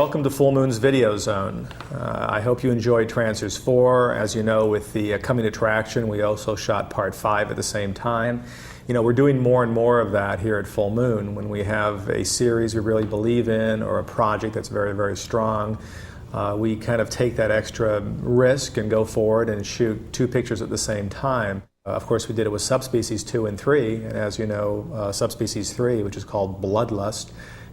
Welcome to Full Moon's Videozone. I hope you enjoyed Trancers 4. As you know, with the coming attraction, we also shot Part 5 at the same time. You know, we're doing more and more of that here at Full Moon. When we have a series we really believe in or a project that's very, very strong, we kind of take that extra risk and go forward and shoot 2 pictures at the same time. Of course, we did it with Subspecies 2 and 3, and as you know, Subspecies 3, which is called Bloodlust,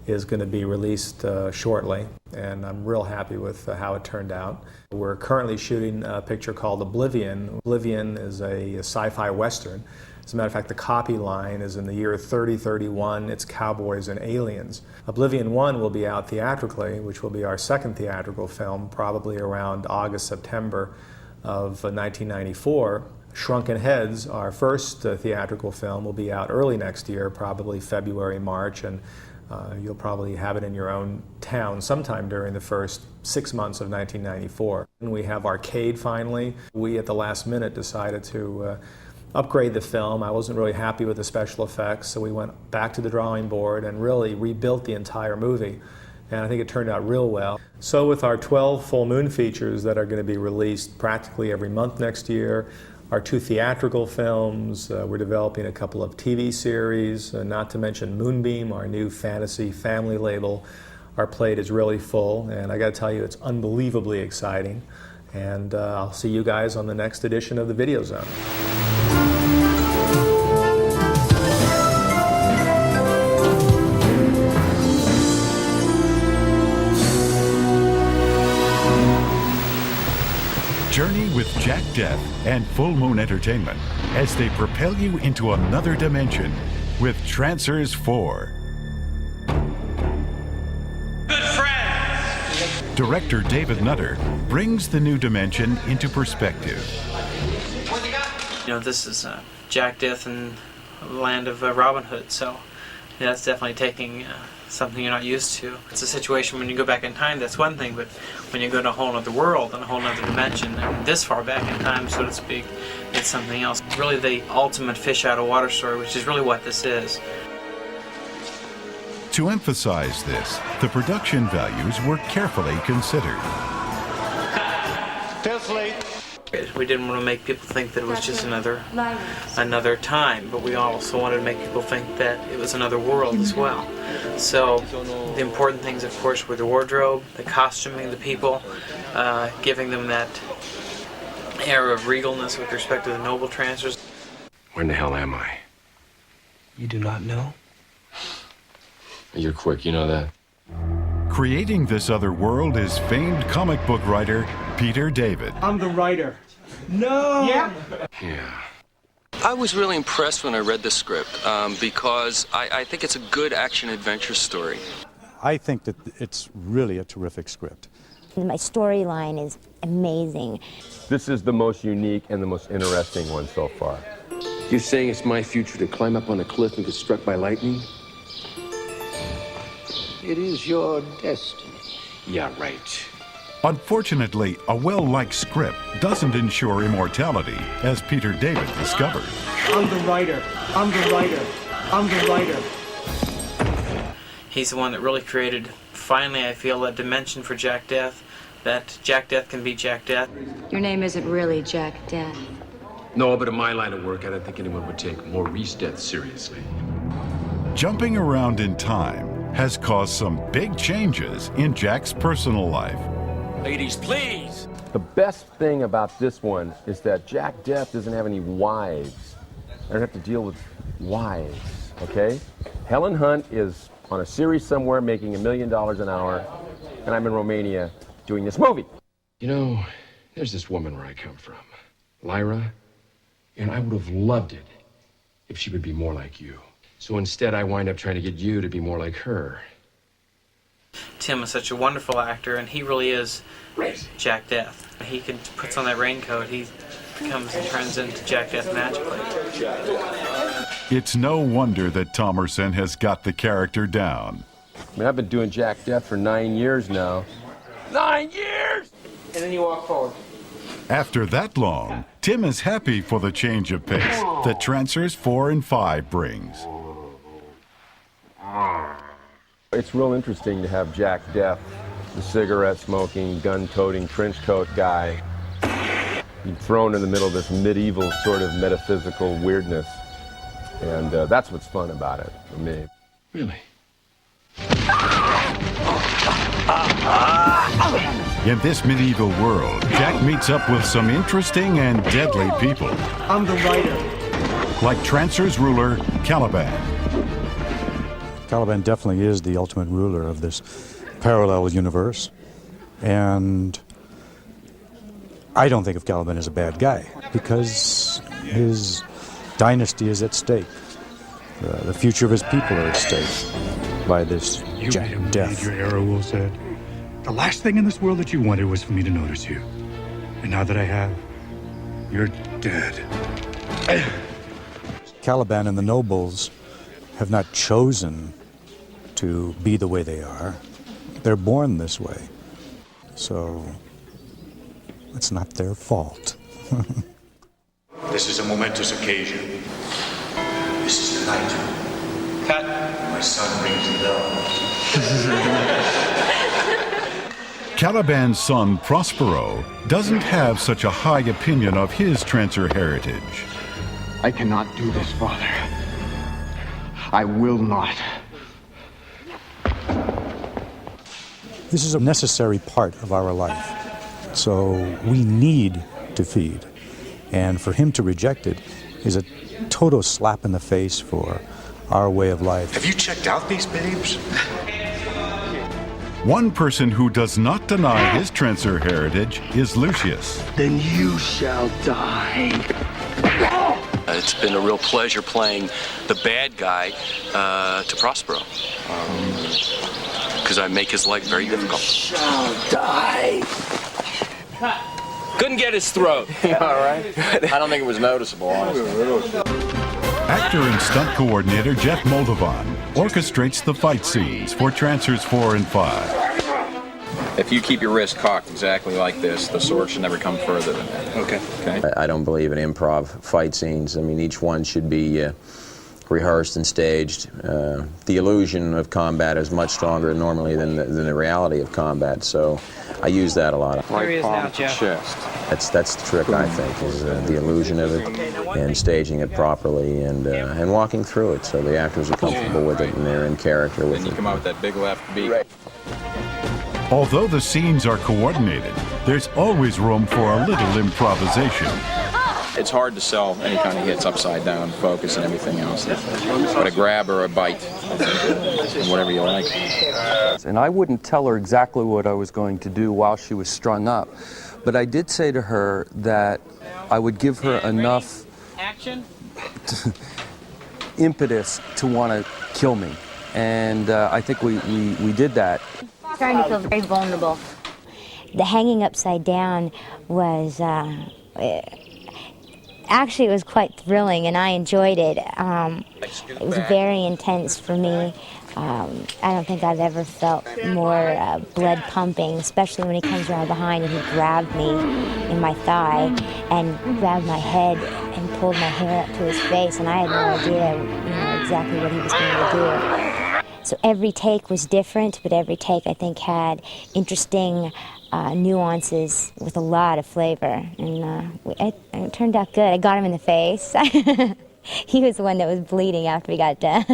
is going to be released shortly, and I'm real happy with how it turned out. We're currently shooting a picture called Oblivion. Oblivion is a sci-fi western. As a matter of fact, the copy line is in the year 3031. It's cowboys and aliens. Oblivion 1 will be out theatrically, which will be our second theatrical film, probably around August, September of 1994. Shrunken Heads, our first theatrical film, will be out early next year, probably February, March, and you'll probably have it in your own town sometime during the first 6 months of 1994. And we have Arcade finally. We, at the last minute, decided to upgrade the film. I wasn't really happy with the special effects, so we went back to the drawing board and really rebuilt the entire movie. And I think it turned out real well. So with our 12 Full Moon features that are going to be released practically every month next year, our 2 theatrical films, we're developing a couple of TV series, not to mention Moonbeam, our new fantasy family label. Our plate is really full, and I got to tell you, it's unbelievably exciting. And I'll see you guys on the next edition of the Videozone. Journey with Jack Death and Full Moon Entertainment as they propel you into another dimension with Trancers 4. Good friends! Director David Nutter brings the new dimension into perspective. You know, this is Jack Death and the land of Robin Hood, so yeah, that's definitely taking something you're not used to. It's a situation when you go back in time, that's one thing, but when you go to a whole other world and a whole other dimension, and this far back in time, so to speak, it's something else. Really the ultimate fish out of water story, which is really what this is. To emphasize this, the production values were carefully considered. We didn't want to make people think that it was just another time, but we also wanted to make people think that it was another world as well. So the important things, of course, were the wardrobe, the costuming, the people, giving them that air of regalness with respect to the noble Trancers. Where in the hell am I? You do not know? You're quick, you know that. Creating this other world is famed comic book writer Peter David. I'm the writer. No! Yeah. I was really impressed when I read the script because I think it's a good action-adventure story. I think that it's really a terrific script. My storyline is amazing. This is the most unique and the most interesting one so far. You're saying it's my future to climb up on a cliff and get struck by lightning? It is your destiny. Yeah, right. Unfortunately, a well-liked script doesn't ensure immortality, as Peter David discovered. I'm the writer. I'm the writer. I'm the writer. He's the one that really created, finally, I feel, a dimension for Jack Death, that Jack Death can be Jack Death. Your name isn't really Jack Death. No, but in my line of work, I don't think anyone would take Maurice Death seriously. Jumping around in time has caused some big changes in Jack's personal life. Ladies, please! The best thing about this one is that Jack Death doesn't have any wives. I don't have to deal with wives, okay? Helen Hunt is on a series somewhere making $1 million an hour, and I'm in Romania doing this movie. You know, there's this woman where I come from, Lyra, and I would have loved it if she would be more like you. So instead, I wind up trying to get you to be more like her. Tim is such a wonderful actor, and he really is Jack Death. He puts on that raincoat, he comes and turns into Jack Death magically. It's no wonder that Thomerson has got the character down. I mean, I've been doing Jack Death for 9 years now. 9 years! And then you walk forward. After that long, Tim is happy for the change of pace that Trancers 4 and 5 brings. It's real interesting to have Jack Death the cigarette-smoking, gun-toting, trench-coat guy, being thrown in the middle of this medieval sort of metaphysical weirdness. And that's what's fun about it for me. Really? In this medieval world, Jack meets up with some interesting and deadly people. I'm the writer. Like Trancers ruler Caliban. Caliban definitely is the ultimate ruler of this parallel universe. And I don't think of Caliban as a bad guy, because his dynasty is at stake. The future of his people are at stake by this Jack Death. Your arrow, Will said. The last thing in this world that you wanted was for me to notice you. And now that I have, you're dead. Caliban and the nobles have not chosen to be the way they are. They're born this way. So it's not their fault. This is a momentous occasion. This is the night. Cut. My son rings the bell. Caliban's son Prospero doesn't have such a high opinion of his Trancer heritage. I cannot do this, Father. I will not. This is a necessary part of our life. So we need to feed. And for him to reject it is a total slap in the face for our way of life. Have you checked out these babes? One person who does not deny his Trancer heritage is Lucius. Then you shall die. It's been a real pleasure playing the bad guy to Prospero. Because I make his life very difficult. Shall die. Couldn't get his throat. All right. I don't think it was noticeable, honestly. Actor and stunt coordinator Jeff Moldovan orchestrates the fight scenes for Trancers 4 and 5. If you keep your wrist cocked exactly like this, the sword should never come further than that. Okay. I don't believe in improv fight scenes. I mean, each one should be rehearsed and staged. The illusion of combat is much stronger normally than the reality of combat, so I use that a lot. Here he is now, Jeff. That's the trick, I think, is the illusion of it and staging it properly and walking through it so the actors are comfortable with it and they're in character with it. Then you come out with that big left beat. Right. Although the scenes are coordinated, there's always room for a little improvisation. It's hard to sell any kind of hits upside down, focus, and everything else. But a grab or a bite, and whatever you like. And I wouldn't tell her exactly what I was going to do while she was strung up, but I did say to her that I would give her enough impetus to want to kill me. And I think we did that. Starting to feel very vulnerable. The hanging upside down was actually, it was quite thrilling, and I enjoyed it. It was very intense for me. I don't think I've ever felt more blood pumping, especially when he comes around behind and he grabbed me in my thigh and grabbed my head and pulled my hair up to his face, and I had no idea, exactly what he was going to do. So every take was different, but every take I think had interesting nuances with a lot of flavor, and it turned out good. I got him in the face. He was the one that was bleeding after we got done.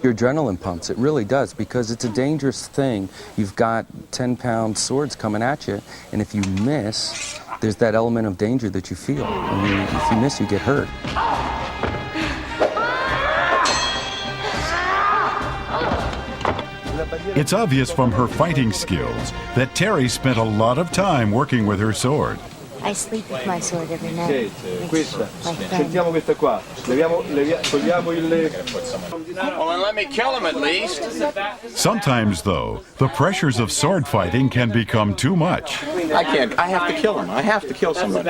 Your adrenaline pumps, it really does, because it's a dangerous thing. You've got 10-pound swords coming at you, and if you miss, there's that element of danger that you feel. I mean, if you miss, you get hurt. It's obvious from her fighting skills that Terry spent a lot of time working with her sword. I sleep with my sword every night. Sentiamo questa qua. Togliamo il... Well, then let me kill him at least. Sometimes, though, the pressures of sword fighting can become too much. I can't. I have to kill him. I have to kill somebody.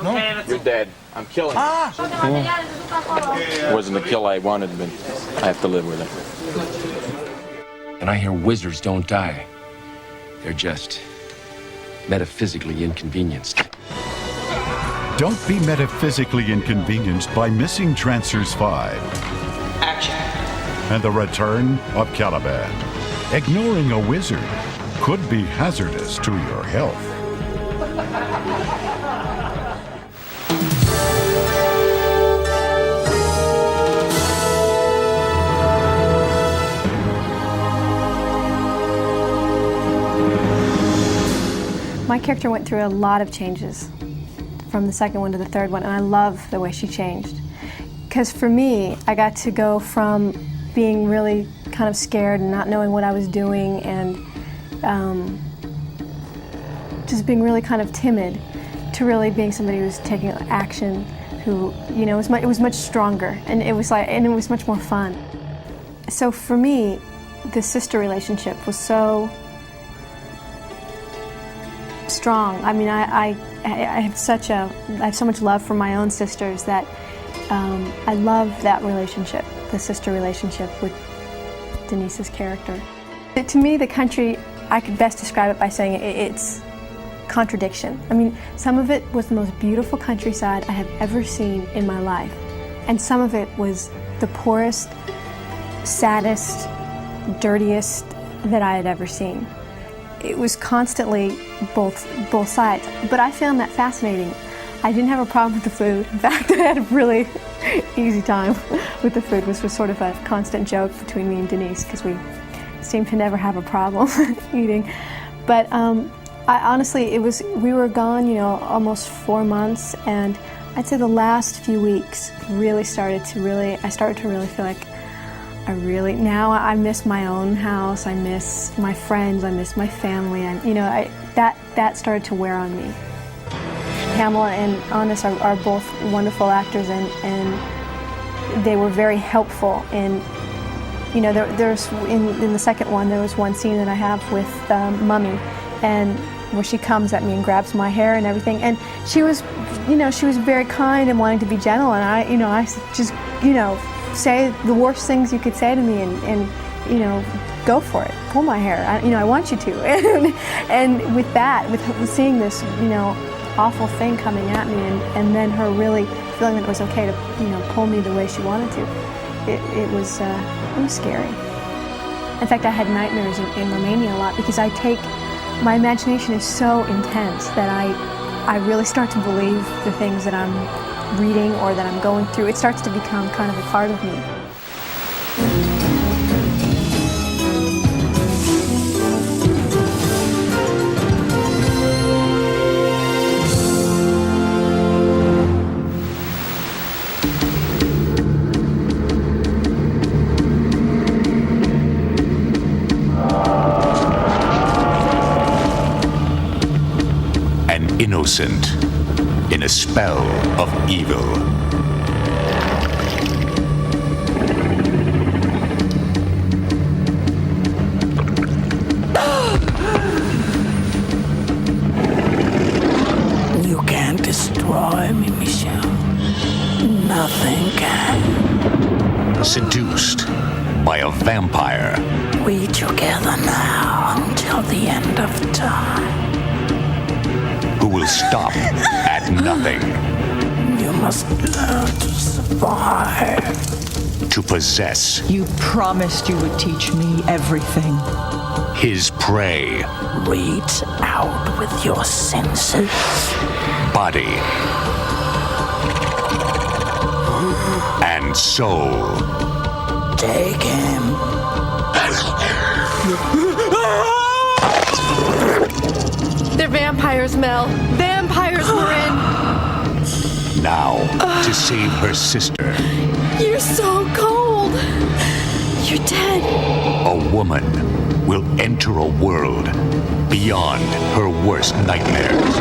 No, you're dead. I'm killing you. It wasn't the kill I wanted, but I have to live with it. And I hear wizards don't die. They're just metaphysically inconvenienced. Don't be metaphysically inconvenienced by missing Trancers 5. Action. And the return of Caliban. Ignoring a wizard could be hazardous to your health. My character went through a lot of changes from the second one to the third one, and I love the way she changed. Because for me, I got to go from being really kind of scared and not knowing what I was doing and just being really kind of timid to really being somebody who was taking action, who, you know, it was much stronger, and it was much more fun. So for me, the sister relationship was so strong. I mean, I have so much love for my own sisters that I love that relationship, the sister relationship with Denise's character. To me, the country, I could best describe it by saying it's contradiction. I mean, some of it was the most beautiful countryside I have ever seen in my life, and some of it was the poorest, saddest, dirtiest that I had ever seen. It was constantly both sides, but I found that fascinating. I didn't have a problem with the food. In fact, I had a really easy time with the food, which was sort of a constant joke between me and Denise, because we seemed to never have a problem eating. But honestly, we were gone, you know, almost 4 months, and I'd say the last few weeks I started to really feel like now I miss my own house, I miss my friends, I miss my family, and you know, that started to wear on me. Pamela and Anders are both wonderful actors, and they were very helpful in, you know, there's in the second one there was one scene that I have with Mummy, and where she comes at me and grabs my hair and everything, and she was very kind and wanting to be gentle, and I just, you know, say the worst things you could say to me, and you know, go for it, pull my hair, I want you to. And with that, with seeing this, you know, awful thing coming at me, and then her really feeling that it was okay to, you know, pull me the way she wanted to, it was scary. In fact, I had nightmares in Romania a lot, because my imagination is so intense that I really start to believe the things that I'm reading or that I'm going through. It starts to become kind of a part of me. An innocent in a spell of evil. You can't destroy me, Michelle. Nothing can. Seduced by a vampire. We together now until the end of time. Who will stop at nothing. You must learn to survive. To possess. You promised you would teach me everything. His prey. Reach out with your senses. Body. And soul. Take him. They're vampires, Mel. Vampires, Marin. Now, to save her sister. You're so cold. You're dead. A woman will enter a world beyond her worst nightmares.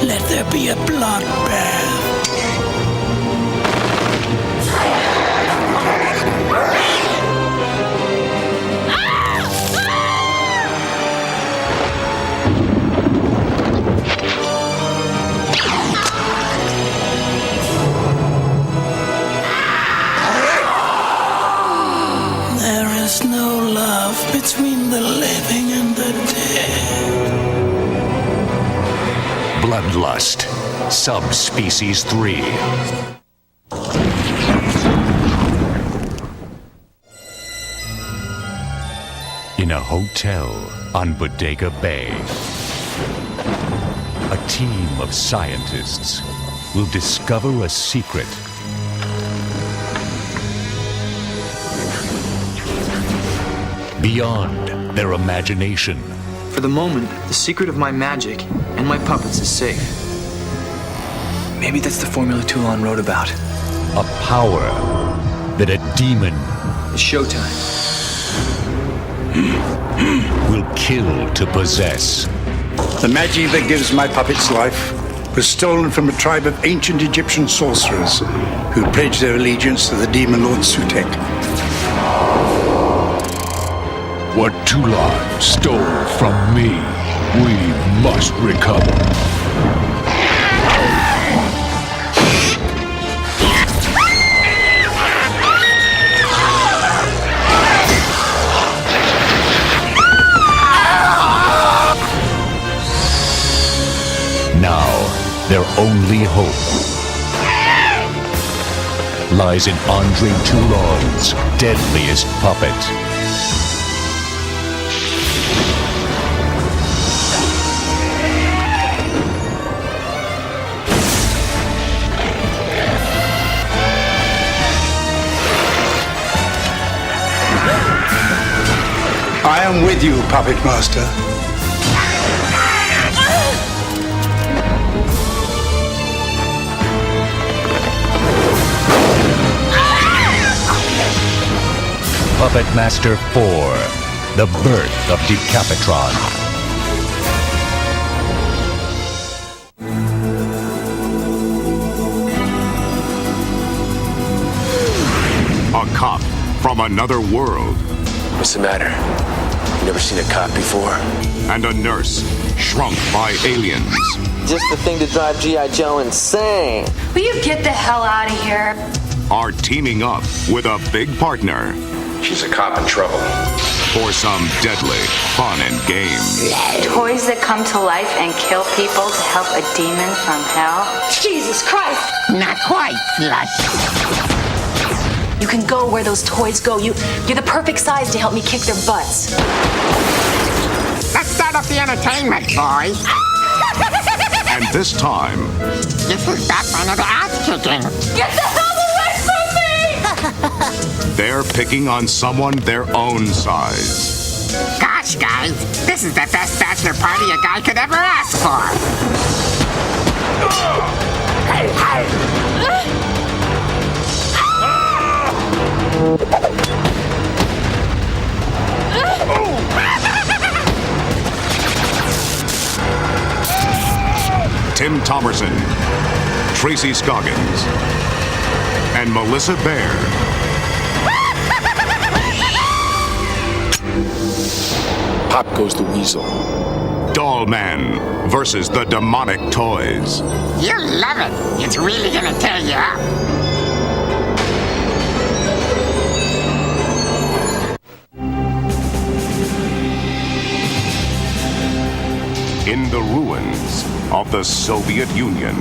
Let there be a bloodbath. Blood Bloodlust, Subspecies 3. In a hotel on Bodega Bay, a team of scientists will discover a secret beyond their imagination. For the moment, the secret of my magic and my puppets is safe. Maybe that's the formula Toulon wrote about. A power that a demon It's showtime. will kill to possess. The magic that gives my puppets life was stolen from a tribe of ancient Egyptian sorcerers who pledged their allegiance to the demon lord Sutek. What Toulon stole from me, we must recover. Now, their only hope lies in Andre Toulon's deadliest puppet. I am with you, Puppet Master. Puppet Master 4, The Birth of Decapitron. A cop from another world. What's the matter? You never seen a cop before? And a nurse shrunk by aliens. Just the thing to drive G.I. Joe insane. Will you get the hell out of here? Are teaming up with a big partner She's a cop in trouble. for some deadly fun and games. Toys that come to life and kill people to help a demon from hell? Jesus Christ! Not quite, slut. You can go where those toys go. You're the perfect size to help me kick their butts. Let's start off the entertainment, boys. And this time, This is back for another ass kicking. Get the hell away from me! they're picking on someone their own size. Gosh, guys, this is the best bachelor party a guy could ever ask for. Hey, hey! Tim Thomerson, Tracy Scoggins, and Melissa Baer. Pop goes the weasel. Doll Man versus the demonic toys. You love it. It's really gonna tear you up. In the ruins of the Soviet Union.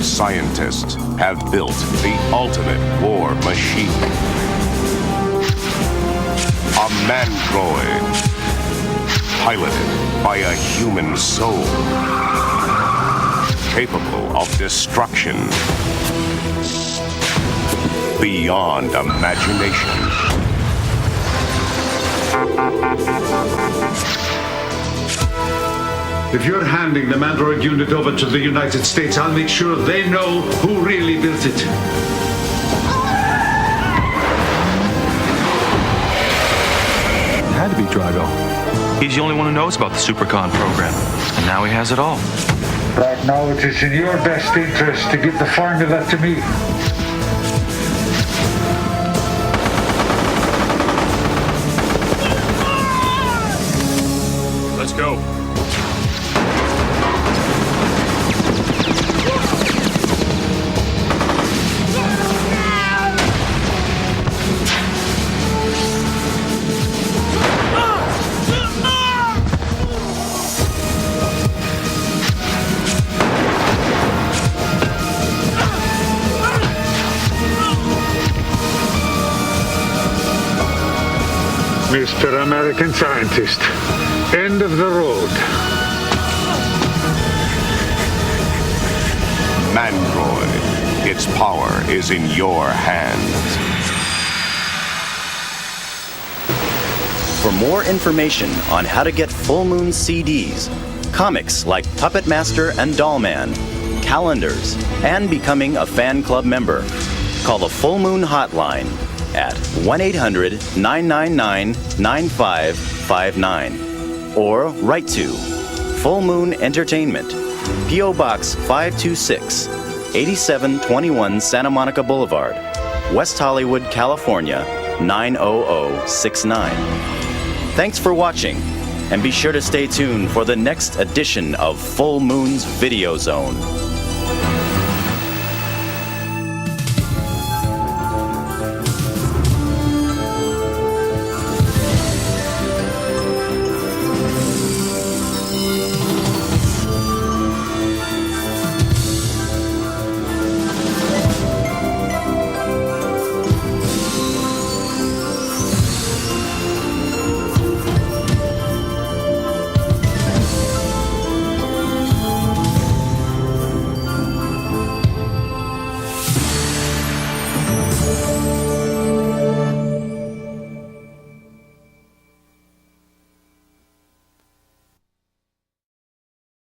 Scientists have built the ultimate war machine. A mandroid, piloted by a human soul, capable of destruction beyond imagination. If you're handing the Mandroid unit over to the United States, I'll make sure they know who really built it. It had to be Drago. He's the only one who knows about the Supercon program. And now he has it all. Right now, it is in your best interest to give the formula to me. Let's go. Mr. American Scientist. End of the road. Mandroid, its power is in your hands. For more information on how to get Full Moon CDs, comics like Puppet Master and Dollman, calendars, and becoming a fan club member, call the Full Moon Hotline at 1-800-999-9559 or write to Full Moon Entertainment, P.O. Box 526, 8721 Santa Monica Boulevard, West Hollywood, California, 90069. Thanks for watching, and be sure to stay tuned for the next edition of Full Moon's Videozone.